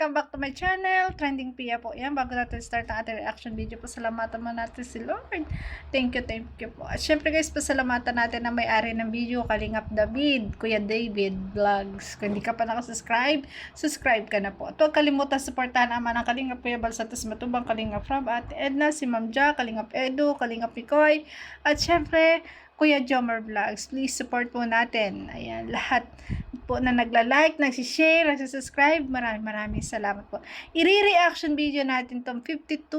welcome back to my channel, Trending Pia po. Yan, bago natin start ang ating reaction video, pasalamatan mo natin si Lord. Thank you po. At syempre guys, pasalamatan natin na may-ari ng video, Kalingap David, Kuya David Vlogs. Kung hindi ka pa nakasubscribe, subscribe ka na po. At huwag kalimutan supportahan naman ang Kalingap Kuya Balsatas Matubang, Kalingap Rob, Ate Edna, si Ma'am Ja, Kalingap Edu, Kalingap Pikoy, at syempre, Kuya Jomer Vlogs. Please support po natin. Ayan, lahat po na nagla-like, nagsishare, nagsisubscribe. Maraming salamat po. I-reaction video natin tong 52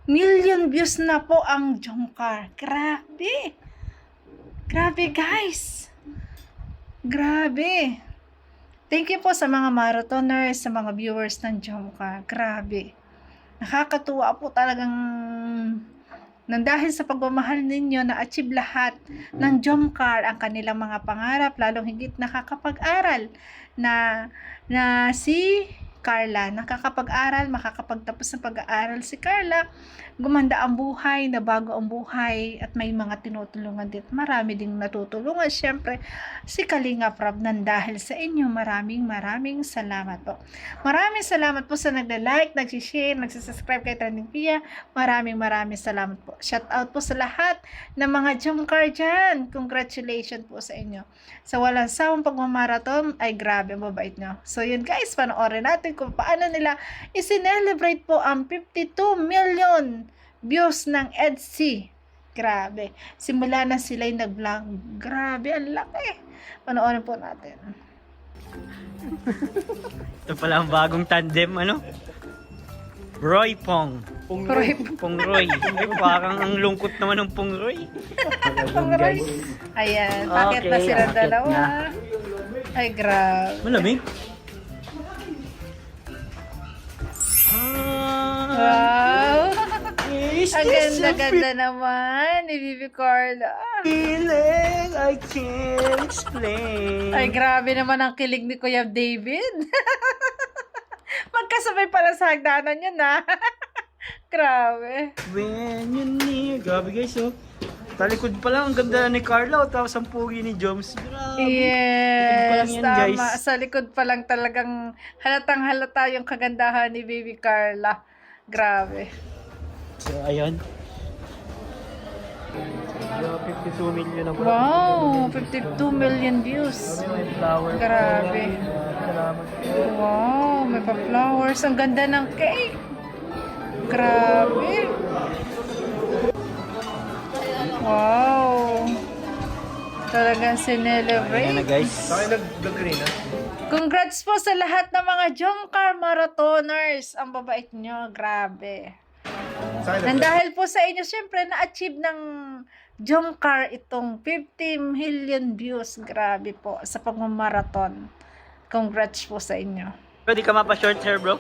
million views na po ang Jomcar. Grabe! Grabe guys! Grabe! Thank you po sa mga marathoners, sa mga viewers ng Jomcar. Grabe! Nakakatuwa po talagang nang dahil sa pagmamahal ninyo na-achieve lahat ng Jomcar ang kanilang mga pangarap, lalong higit nakakapag-aral na si Carla, nakakapag-aral, makakapagtapos ng pag-aaral si Carla, gumanda ang buhay, nabago ang buhay, at may mga tinutulungan din. Marami ding natutulungan. Siyempre, si Kalingap Rob, nang dahil sa inyo, maraming salamat po. Maraming salamat po sa nagla-like, nagsishare, nagsisubscribe kay Trending Pia. Maraming salamat po. Shout out po sa lahat ng mga Jomcar dyan. Congratulations po sa inyo. Sa walang sawang pagmamarathon, ay grabe, mabait nyo. So yun guys, panoorin natin kung paano nila i-celebrate po ang 52 million views ng EDC. Grabe. Simula na sila'y nag-vlog. Grabe, ang laki. Panoorin po natin. Ito pala ang bagong tandem, ano? Roy Pong. Roy. Pong Roy. Ay, parang ang lungkot naman ng Pong Roy. Roy. Ayan, bakit na Okay, sila akit dalawa? na. Ay, grabe. Malamig. Wow! Is Ang this a ganda-ganda naman ni Bibi Carla. feeling I can't explain? Ay, grabe naman ang kilig ni Kuya David. Magkasabay pala sa hagdanan yun, ha? Grabe. When you near. Grabe guys, oh. Talikod pa lang, ang ganda ni Carla, oh, tapos ang pugi ni Joms. Grabe. Yes, Likod pa lang yan, tama. guys. Sa likod pa lang talagang halatang halata yung kagandahan ni Baby Carla. Grabe. So, ayun. 52 million ang Wow, 52 million views. may flower. Grabe. Salamat. Wow, may pa-flowers. Ang ganda ng cake. Grabe. Wow. Talagang Ayan na sinelebrate. guys. Congrats po sa lahat ng mga Jomcar marathoners. Ang babait nyo. Grabe. Nang dahil po sa inyo, syempre, na-achieve ng Jomcar itong 50 million views. Grabe po sa pagmamarathon. Congrats po sa inyo. Pwede ka mapa-short hair, bro?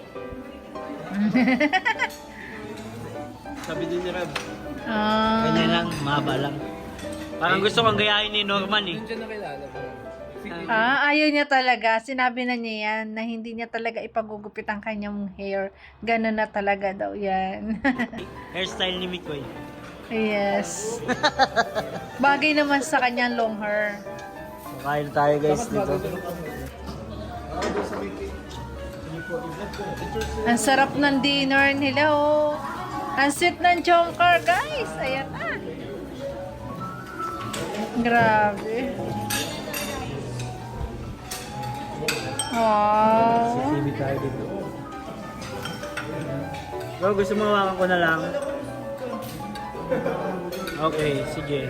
Sabi din ni Rab. Ganyan lang, mahaba lang. Parang gusto kong gayahin ni Norman eh. ayaw niya talaga. Sinabi na niya yan na hindi niya talaga ipagugupit ang kanyang hair. Ganun na talaga daw yan. Hairstyle ni Mikoy. Yes. Bagay naman sa kanyang long hair. Kain tayo guys dito. Ang sarap ng dinner nila, oh. Ang sweet ng Jomcar, guys. Ayan na. Grabe. Wow. TV tayo dito. Bro, gusto mo hawakan ko na lang? Okay, sige.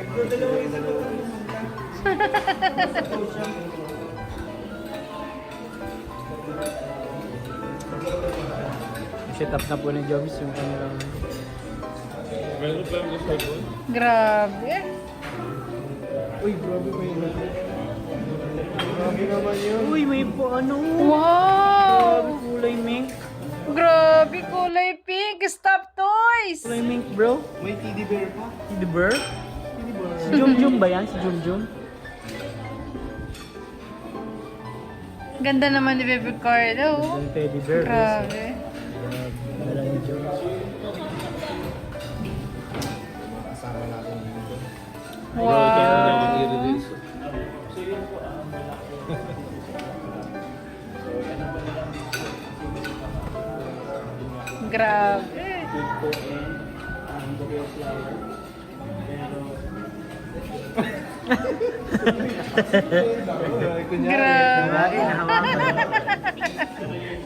Set up na po ni Joms yung kanilang... Grabe. Uy, grabe may grabe naman yun. Uy, may po ano. Wow. Grabe kulay mink. Grabe, kulay pink. Stop toys. Kulay mink, bro. May teddy bear pa. Teddy bear? Si Jum ba yan? Si Jum? Ganda naman ni Baby Carla, oh. Yung teddy bear. Grabe. Wala ni Jum. Kasama natin dito. Wow. I-release. grabe. Grabe.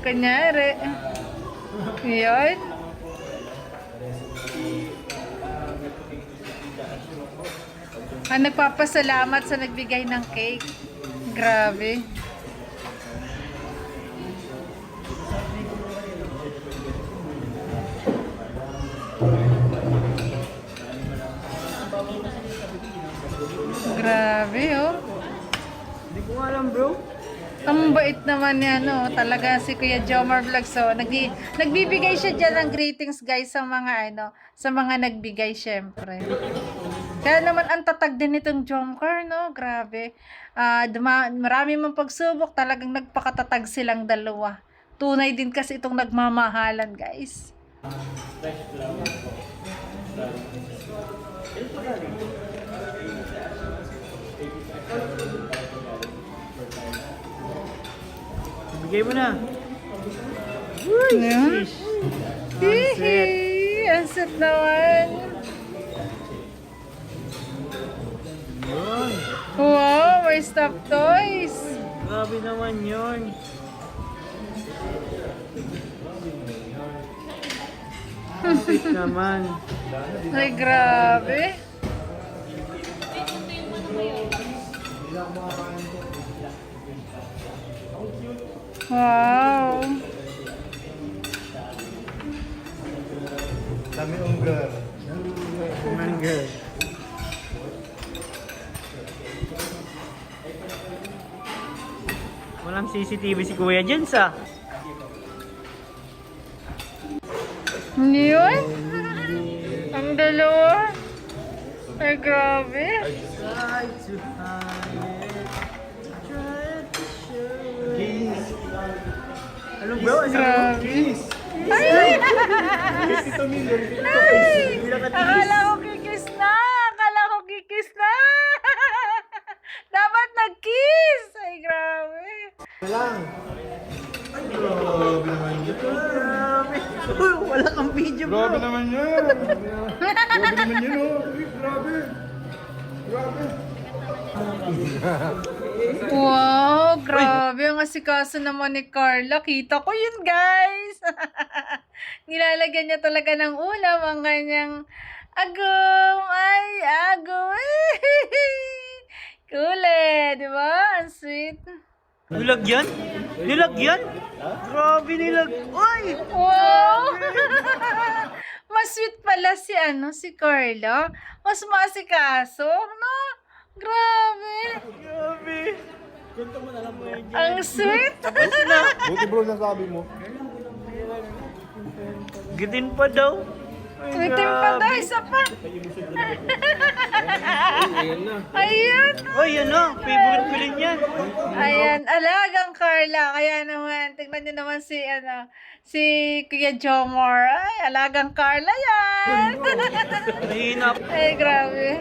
Kunyari. Yun. Nagpapasalamat sa nagbigay ng cake. Grabe. Grabe, oh. Hindi ko alam, bro. Ang bait naman niya, no? Talaga si Kuya Jomar Vlogs. So, nagbibigay siya dyan ng greetings, guys, sa mga, sa mga nagbigay, syempre. Kaya naman, ang tatag din itong Jomcar, no? Grabe. Marami mong pagsubok, talagang nagpakatatag silang dalawa. Tunay din kasi itong nagmamahalan, guys. Bigay mo na. Ano? Hihi! Ang sweet naman. Yun. Wow, may stuffed toys. Grabe naman yun. Sweet naman. Ay, grabe. Wow. Dami unggar. Mangga. Walang CCTV si Kuya dyan sa. Ano yun? Ang dalawa. Ay, grabe. Try to hide it. Try to show it. Ano bro? Grabe. Ay! Tito Miller. Ay! Akala ko kikis na! Akala ko kikis na! Dapat nag-kiss! Ay, grabe. Lang. Ay, grabe naman yun. Grabe. Uy, wala kang video bro. Grabe naman yan. Grabe naman yun, oh. Uy, grabe. Grabe. Wow, grabe ang asikaso naman ni Carla. Kita ko yun, guys. Nilalagyan niya talaga ng ulam ang kanyang agong. Ay, agong. Kule, di ba? Ang sweet. Nilagyan? Nilagyan? Grabe nilag... Uy! Wow! Mas sweet pala si Carla. Mas maasikaso, no? Grabe. Grabe. Ang sweet. Buti bro, nasabi mo. Gitin pa daw. May timpa daw, isa pa. Ayan. Uy, yan o. Favorite ko rin yan. Ayan, alagang Carla. Kaya naman, tingnan niyo naman si Kuya Jomar. Ay, alagang Carla yan. Mahina. Ay, grabe.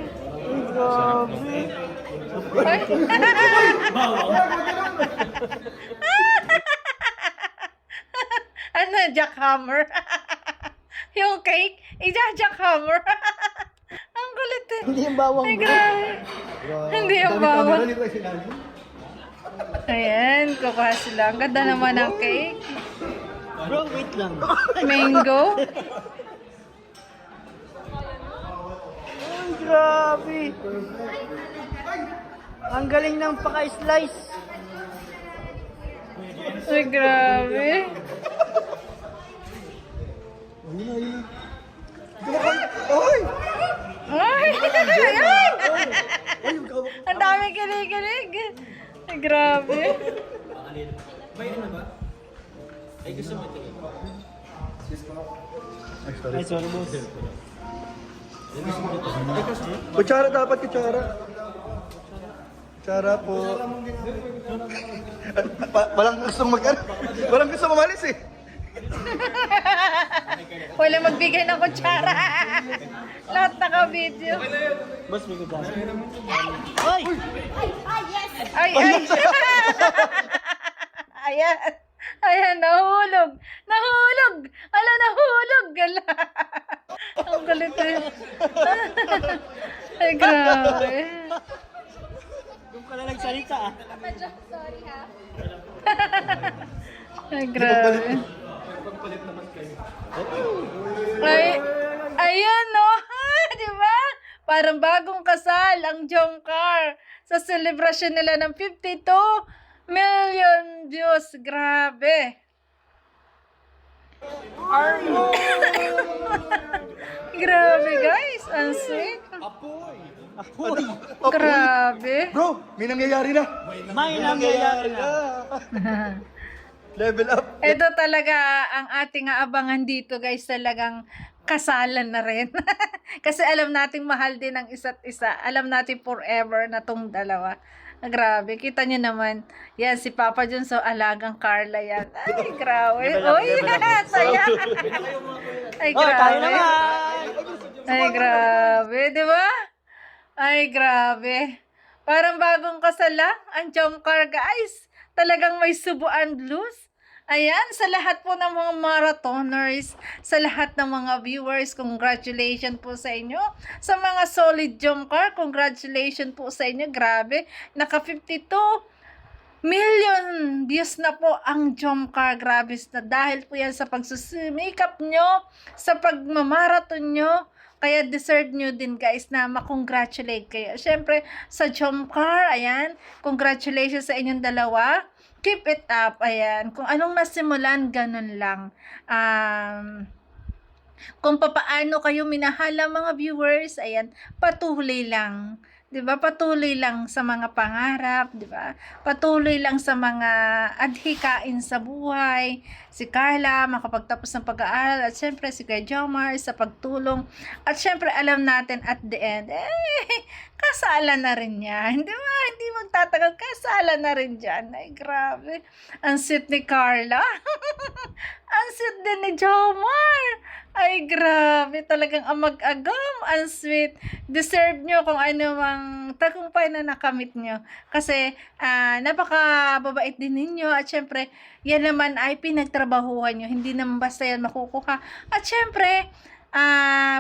Grabe. Ay. Ano, jackhammer? Yung cake, jackhammer. Ang kulit eh. Hindi yung bawang Ay, grabe. Hindi yung bawang. Ayan, kukuha sila. Ang ganda naman ng cake. Bro, wait lang. Mango. Ay, grabe. Ang galing ng paka-slice. Ay, grabe. Oy! Ay! Ay! Ang dami kilig-kilig. Ay, grabe. Ay, sorry boss. Kutsara dapat, kutsara. Kutsara po. Walang gustong walang gustong umalis eh. Wala magbigay ng kutsara. Lahat naka-video. Boss, may gudasa. Ay! Ay, ay. Ayan. Ayan, nahulog. Nahulog. Ala, nahulog. Ay, grabe. Ay, ayan no. Di ba? Parang bagong kasal ang Jomcar sa celebration nila ng 52 million views. Grabe. Grabe guys, ang sweet. Grabe. Bro, may nangyayari na. May nangyayari na. Level up. Ito talaga ang ating aabangan dito guys, talagang kasalan na rin. Kasi alam nating mahal din ang isa't isa. Alam natin forever na tong dalawa. Grabe, kita nyo naman. Yan, si Papa John, so alagang Carla yan. Ay, grabe. Uy, saya. Ay, Oh, tayo grabe. naman! Ay, grabe. Di ba? Ay, grabe. Parang bagong kasal lang ang Jomcar, guys. Talagang may subuan blues. Ayan, sa lahat po ng mga marathoners, sa lahat ng mga viewers, congratulations po sa inyo. Sa mga solid Jomcar, congratulations po sa inyo. Grabe, naka 52 million views na po ang Jomcar. Grabe na dahil po yan sa pagsusumikap nyo, sa pagmamarathon nyo. Kaya deserve nyo din guys na makongratulate kayo. Siyempre sa Jomcar, ayan, congratulations sa inyong dalawa. Keep it up, ayan. Kung anong nasimulan, ganun lang. Kung papaano kayo minahala mga viewers, ayan, patuloy lang. 'Di ba? Patuloy lang sa mga pangarap, 'di ba? Patuloy lang sa mga adhikain sa buhay. Si Carla makapagtapos ng pag-aaral at syempre si Kuya Jomar sa pagtulong. At syempre alam natin at the end, kasalan na rin yan. 'Di ba? Hindi magtatagal, kasalan na rin diyan. Ay, grabe. Ang sweet ni Carla. Ang sweet din ni Jomar. Ay, grabe. Talagang amag-agam. Ang sweet. Deserve nyo kung ano mang tagumpay na nakamit nyo. Kasi, napaka-babait din ninyo. At syempre, yan naman ay pinagtrabahuhan nyo. Hindi naman basta yan makukuha. At syempre,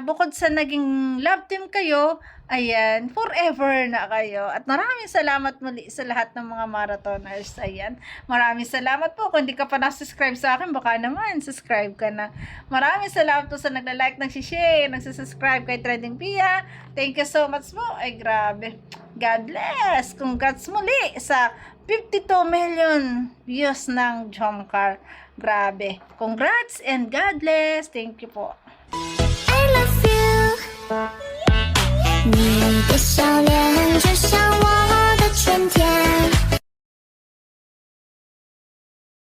bukod sa naging love team kayo, ayan, forever na kayo. At maraming salamat muli sa lahat ng mga marathoners. Ayan, maraming salamat po. Kung hindi ka pa na-subscribe sa akin, baka naman, subscribe ka na. Maraming salamat po sa nagla-like, nagsishare, nagsasubscribe kay Trending Pia. Thank you so much po. Ay, grabe. God bless. Congrats muli sa 52 million views ng Jomcar. Grabe. Congrats and God bless. Thank you po. I love you，你的笑脸就像